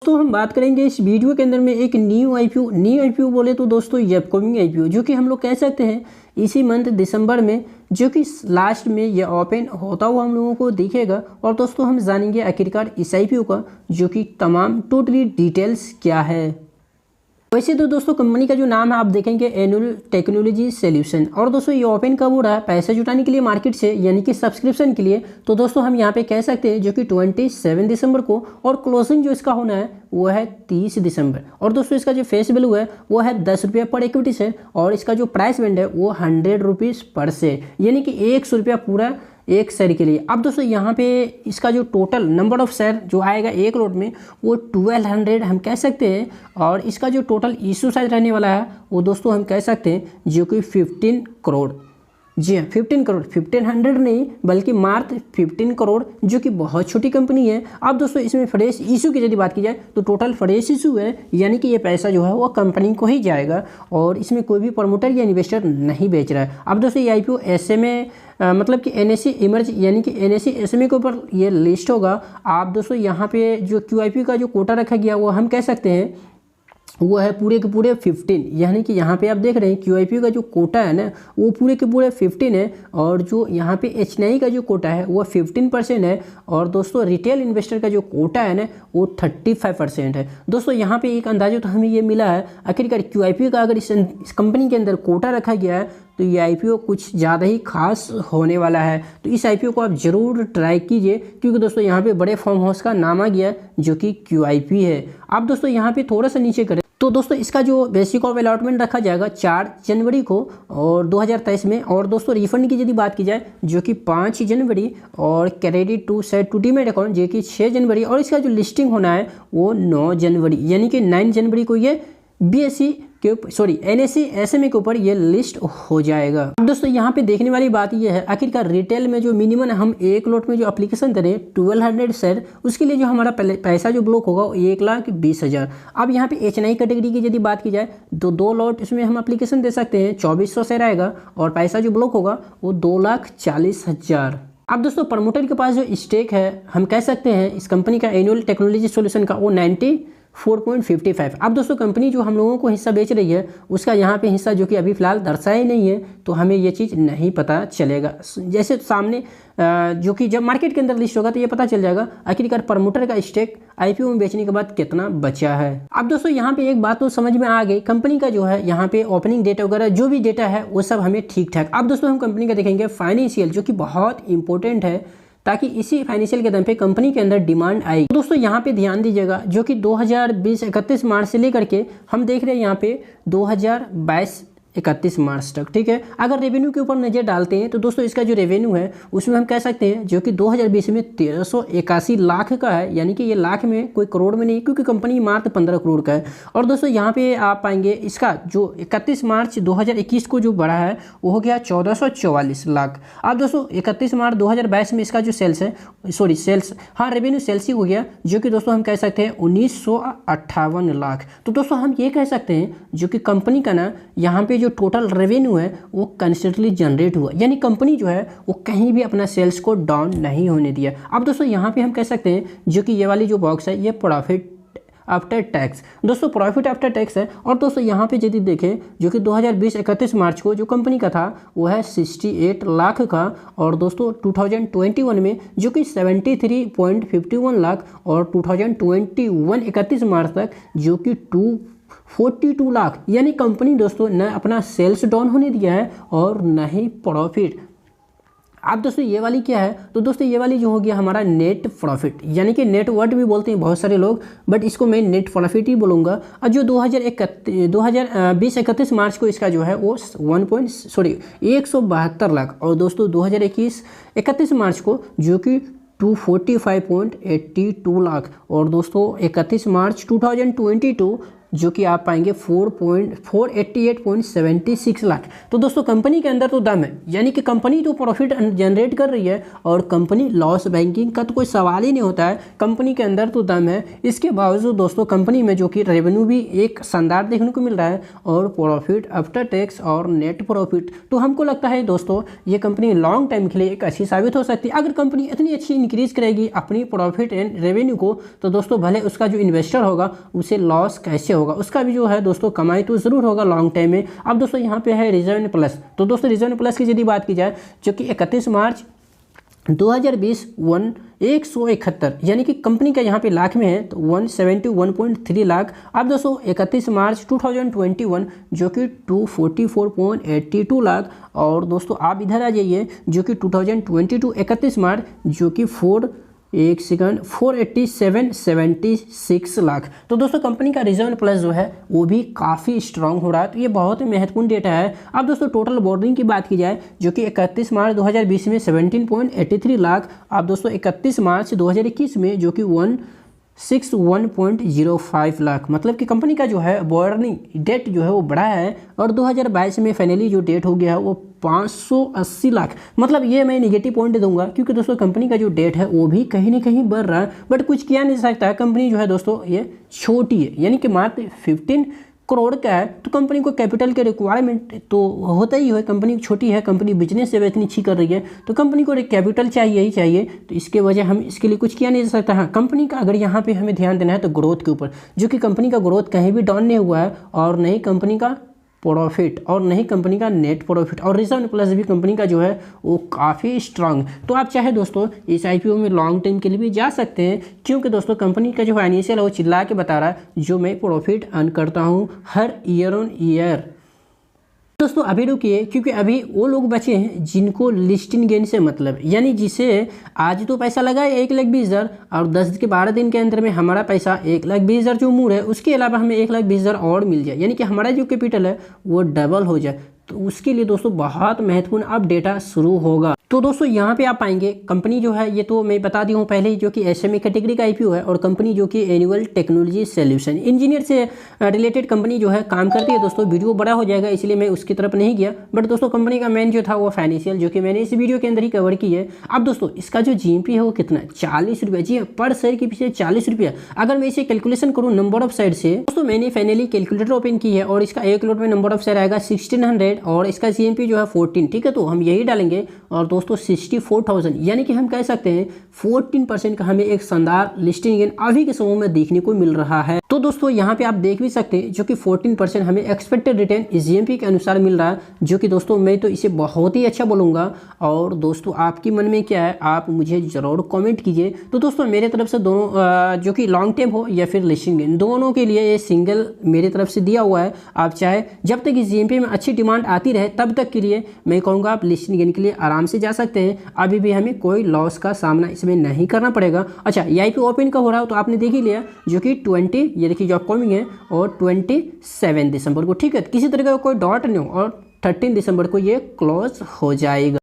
तो हम बात करेंगे इस वीडियो के अंदर में एक न्यू आईपीओ बोले तो दोस्तों ये अपकमिंग आईपीओ जो कि हम लोग कह सकते हैं इसी मंथ दिसंबर में, जो कि लास्ट में ये ओपन होता हुआ हम लोगों को दिखेगा। और दोस्तों हम जानेंगे आखिरकार इस आईपीओ का जो कि तमाम टोटली डिटेल्स क्या है। वैसे तो दोस्तों कंपनी का जो नाम है आप देखेंगे एनुअल टेक्नोलॉजी सॉल्यूशन। और दोस्तों ये ओपन कब हो रहा है? पैसा जुटाने के लिए मार्केट से, यानी कि सब्सक्रिप्शन के लिए। तो दोस्तों हम यहाँ पे कह सकते हैं जो कि 27 दिसंबर को, और क्लोजिंग जो इसका होना है वो है 30 दिसंबर। और दोस्तों इसका जो फेस वैल्यू है वो है 10 रुपये पर इक्विटी शेयर, और इसका जो प्राइस बैंड है वो 100 रुपीज़ पर शेयर, यानी कि 100 रुपया पूरा एक शेयर के लिए। अब दोस्तों यहाँ पे इसका जो टोटल नंबर ऑफ शेयर जो आएगा एक लॉट में वो 1200 हम कह सकते हैं। और इसका जो टोटल इशू साइज रहने वाला है वो दोस्तों हम कह सकते हैं जो कि 15 करोड़। जी हाँ, 15 करोड़, 1500 नहीं बल्कि मात्र 15 करोड़, जो कि बहुत छोटी कंपनी है। अब दोस्तों इसमें फ्रेश इशू की यदि बात की जाए तो टोटल फ्रेश इशू है, यानी कि ये पैसा जो है वो कंपनी को ही जाएगा, और इसमें कोई भी प्रमोटर या इन्वेस्टर नहीं बेच रहा है। अब दोस्तों ये आईपीओ एसएमए मतलब कि एनएससी इमर्ज यानी कि एनएससी एसएमए के ऊपर ये लिस्ट होगा। आप दोस्तों यहाँ पे जो क्यूआईपी का जो कोटा रखा गया वो हम कह सकते हैं वो है पूरे के पूरे 15, यानी कि यहाँ पे आप देख रहे हैं क्यूआईपी का जो कोटा है ना वो पूरे के पूरे 15 है। और जो यहाँ पे एचएनआई का जो कोटा है वो 15% है। और दोस्तों रिटेल इन्वेस्टर का जो कोटा है ना वो 35% है। दोस्तों यहाँ पे एक अंदाजा तो हमें ये मिला है आखिरकार क्यूआईपी का अगर इस कंपनी के अंदर कोटा रखा गया है तो ये आईपीओ कुछ ज़्यादा ही खास होने वाला है। तो इस आईपीओ को आप ज़रूर ट्राई कीजिए, क्योंकि दोस्तों यहाँ पे बड़े फार्म हाउस का नाम आ गया जो कि क्यूआईपी है। आप दोस्तों यहाँ पे थोड़ा सा नीचे करें तो दोस्तों इसका जो बेसिक ऑफ अलॉटमेंट रखा जाएगा 4 जनवरी को और 2023 में। और दोस्तों रिफंड की यदि बात की जाए जो कि 5 जनवरी, और credit to set to demat account जो कि 6 जनवरी, और इसका जो लिस्टिंग होना है वो 9 जनवरी, यानी कि 9 जनवरी को ये बीएसई के एनएससी एसएमए के ऊपर ये लिस्ट हो जाएगा। अब दोस्तों यहाँ पे देखने वाली बात ये है आखिरकार रिटेल में जो मिनिमम हम एक लॉट में जो एप्लीकेशन करें 1200 शेयर, उसके लिए जो हमारा पैसा जो ब्लॉक होगा वो 1,20,000। अब यहाँ पे एचएनआई कैटेगरी की यदि बात की जाए तो 2 लॉट इसमें हम एप्लीकेशन दे सकते हैं, 2400 शेयर आएगा, और पैसा जो ब्लॉक होगा वो 2,40,000। अब दोस्तों प्रमोटर के पास जो स्टेक है हम कह सकते हैं इस कंपनी का एनुअल टेक्नोलॉजी सॉल्यूशन का वो 94.55। अब दोस्तों कंपनी जो हम लोगों को हिस्सा बेच रही है उसका यहाँ पे हिस्सा जो कि अभी फिलहाल दर्शाया ही नहीं है, तो हमें ये चीज़ नहीं पता चलेगा। जैसे सामने जो कि जब मार्केट के अंदर लिस्ट होगा तो ये पता चल जाएगा आखिरकार प्रमोटर का स्टेक आईपीओ में बेचने के बाद कितना बचा है। अब दोस्तों यहाँ पे एक बात तो समझ में आ गई, कंपनी का जो है यहाँ पे ओपनिंग डेटा वगैरह जो भी डेटा है वो सब हमें ठीक ठाक। अब दोस्तों हम कंपनी का देखेंगे फाइनेंशियल, जो कि बहुत इंपॉर्टेंट है, ताकि इसी फाइनेंशियल के दम पे कंपनी के अंदर डिमांड आएगी। दोस्तों यहाँ पे ध्यान दीजिएगा जो कि 2020 31 मार्च से लेकर के हम देख रहे हैं यहाँ पे 2022 31 मार्च तक, ठीक है। अगर रेवेन्यू के ऊपर नज़र डालते हैं तो दोस्तों इसका जो रेवेन्यू है उसमें हम कह सकते हैं जो कि 2020 में 1381 लाख का है, यानी कि ये लाख में कोई करोड़ में नहीं, क्योंकि कंपनी मात्र 15 करोड़ का है। और दोस्तों यहाँ पे आप पाएंगे इसका जो 31 मार्च 2021 को जो बढ़ा है वो हो गया 1444 लाख। अब दोस्तों 31 मार्च 2022 में इसका जो रेवेन्यू सेल्स ही हो गया, जो कि दोस्तों हम कह सकते हैं 1958 लाख। तो दोस्तों हम ये कह सकते हैं जो कि कंपनी का ना यहाँ पे जो टोटल रेवेन्यू है वो कंसिस्टेंटली जनरेट हुआ, यानी कंपनी जो है वो कहीं भी अपना सेल्स को डाउन नहीं होने दिया। अब दोस्तों यहाँ पे हम कह सकते हैं जो कि ये वाली जो बॉक्स है ये प्रॉफिट आफ्टर टैक्स, दोस्तों प्रॉफिट आफ्टर टैक्स है। और दोस्तों यहाँ पे यदि देखें जो कि 2020 31 मार्च को जो कंपनी का था वो है 68 लाख का, और दोस्तों 2021 में जो कि 73.51 लाख, और 2021 31 मार्च तक जो कि 242 लाख, यानी कंपनी दोस्तों न अपना सेल्स डाउन होने दिया है और न ही प्रॉफिट। अब दोस्तों ये वाली क्या है? तो दोस्तों ये वाली जो हो गया हमारा नेट प्रॉफिट, यानी कि नेट वर्थ भी बोलते हैं बहुत सारे लोग, बट इसको मैं नेट प्रॉफिट ही बोलूँगा। और जो 2020 31 मार्च को इसका जो है वो 172 लाख, और दोस्तों 2021 31 मार्च को जो कि 245.82 लाख, और दोस्तों 31 मार्च 2022 जो कि आप पाएंगे 488.76 लाख। तो दोस्तों कंपनी के अंदर तो दम है, यानी कि कंपनी तो प्रॉफिट जनरेट कर रही है और कंपनी लॉस बैंकिंग का तो कोई सवाल ही नहीं होता है, कंपनी के अंदर तो दम है। इसके बावजूद दोस्तों कंपनी में जो कि रेवेन्यू भी एक शानदार देखने को मिल रहा है और प्रॉफिट आफ्टर टैक्स और नेट प्रॉफिट, तो हमको लगता है दोस्तों ये कंपनी लॉन्ग टाइम के लिए एक अच्छी साबित हो सकती है। अगर कंपनी इतनी अच्छी इंक्रीज करेगी अपनी प्रॉफिट एंड रेवेन्यू को, तो दोस्तों भले उसका जो इन्वेस्टर होगा उसे लॉस कैसे होगा, उसका भी जो है दोस्तों कमाई तो ज़रूर होगा लॉन्ग टाइम में। अब दोस्तों यहाँ पे है रिजर्व प्लस। तो दोस्तों रिजर्व प्लस की यदि बात की जाए, जो कि 31 मार्च 2020 171, यानी कि कंपनी का यहाँ पे लाख में है तो 171.3 लाख। अब दोस्तों 31 मार्च 2021 जो कि 244.82 लाख। और दोस्तों आप इधर आ जाइए, जो कि 2022 31 मार्च जो कि 487.76 लाख। तो दोस्तों कंपनी का रिजर्व प्लस जो है वो भी काफ़ी स्ट्रांग हो रहा है, तो ये बहुत ही महत्वपूर्ण डेटा है। अब दोस्तों टोटल बोर्डिंग की बात की जाए, जो कि 31 मार्च 2020 में 17.83 लाख। अब दोस्तों 31 मार्च 2021 में जो कि 161.05 लाख, मतलब कि कंपनी का जो है बोर्डिंग डेट जो है वो बढ़ा है। और 2022 में फाइनली जो डेट हो गया है वो 580 लाख। मतलब ये मैं नेगेटिव पॉइंट दूंगा, क्योंकि दोस्तों कंपनी का जो डेट है वो भी कहीं ना कहीं बढ़ रहा है, बट कुछ किया नहीं सकता है। कंपनी जो है दोस्तों ये छोटी है, यानी कि मात्र 15 करोड़ का है, तो कंपनी को कैपिटल के रिक्वायरमेंट तो होता ही है। कंपनी छोटी है, कंपनी बिजनेस से इतनी अच्छी कर रही है, तो कंपनी को कैपिटल चाहिए ही चाहिए। तो इसके वजह हम इसके लिए कुछ किया नहीं जा सकता। हाँ, कंपनी का अगर यहाँ पे हमें ध्यान देना है तो ग्रोथ के ऊपर, जो कि कंपनी का ग्रोथ कहीं भी डाउन नहीं हुआ है, और नहीं कंपनी का प्रॉफिट और नहीं कंपनी का नेट प्रॉफिट, और रिजर्व प्लस भी कंपनी का जो है वो काफ़ी स्ट्रांग। तो आप चाहे दोस्तों इस आईपीओ में लॉन्ग टाइम के लिए भी जा सकते हैं, क्योंकि दोस्तों कंपनी का जो फाइनेंशियल है वो चिल्ला के बता रहा है, जो मैं प्रॉफिट अर्न करता हूँ हर ईयर ऑन ईयर। दोस्तों अभी रुकिए, क्योंकि अभी वो लोग बचे हैं जिनको लिस्टिंग गेन से मतलब, यानी जिसे आज तो पैसा लगा है 1,20,000 और 10 के 12 दिन के अंदर में हमारा पैसा 1,20,000 जो मूड है उसके अलावा हमें 1,20,000 और मिल जाए, यानी कि हमारा जो कैपिटल है वो डबल हो जाए। तो उसके लिए दोस्तों बहुत महत्वपूर्ण अब डेटा शुरू होगा। तो दोस्तों यहाँ पे आप पाएंगे कंपनी जो है, ये तो मैं बता दी हूँ पहले ही, जो कि एसएमई कैटेगरी का आईपीओ है, और कंपनी जो कि एनुअल टेक्नोलॉजी सॉल्यूशन इंजीनियर से रिलेटेड कंपनी जो है काम करती है। दोस्तों वीडियो बड़ा हो जाएगा इसलिए मैं उसकी तरफ नहीं गया, बट दोस्तों कंपनी का मेन जो था वो फाइनेंशियल, जो कि मैंने इस वीडियो के अंदर ही कवर की है। अब दोस्तों इसका जो जीएमपी है वो कितना है, 40 रुपये। जी पर शेयर के पीछे 40 रुपया। अगर मैं इसे कैलकुलेशन करूँ नंबर ऑफ शेयर से, दोस्तों मैंने फाइनली कैलकुलेटर ओपन की है और इसका 1 लोट में नंबर ऑफ शेयर आएगा 1600 और इसका जीएमपी जो है 14। ठीक है, तो हम यही डालेंगे और दोस्तों 64,000, यानी कि हम कह सकते हैं 14% का हमें एक शानदार लिस्टिंग गेन अभी के समय में देखने को मिल रहा है। तो दोस्तों यहाँ पे आप देख भी सकते हैं, जो कि 14% हमें एक्सपेक्टेड रिटर्न जीएमपी के अनुसार मिल रहा है, जो कि दोस्तों मैं तो इसे बहुत ही अच्छा बोलूँगा। और दोस्तों आपके मन में क्या है आप मुझे ज़रूर कमेंट कीजिए। तो दोस्तों मेरे तरफ से दोनों जो कि लॉन्ग टर्म हो या फिर लिस्टिंग गेन, दोनों के लिए ये सिंगल मेरी तरफ से दिया हुआ है। आप चाहे जब तक इस जीएमपी में अच्छी डिमांड आती रहे तब तक के लिए मैं कहूँगा आप लिस्टिंग गेन के लिए आराम से जा सकते हैं। अभी भी हमें कोई लॉस का सामना इसमें नहीं करना पड़ेगा। अच्छा, ये आईपीओ ओपन का हो रहा हो तो आपने देख ही लिया, जो कि 20 ये देखिए जो अपकमिंग है और 27 दिसंबर को। ठीक है, किसी तरह का कोई डॉट नहीं हो और 13 दिसंबर को ये क्लोज हो जाएगा।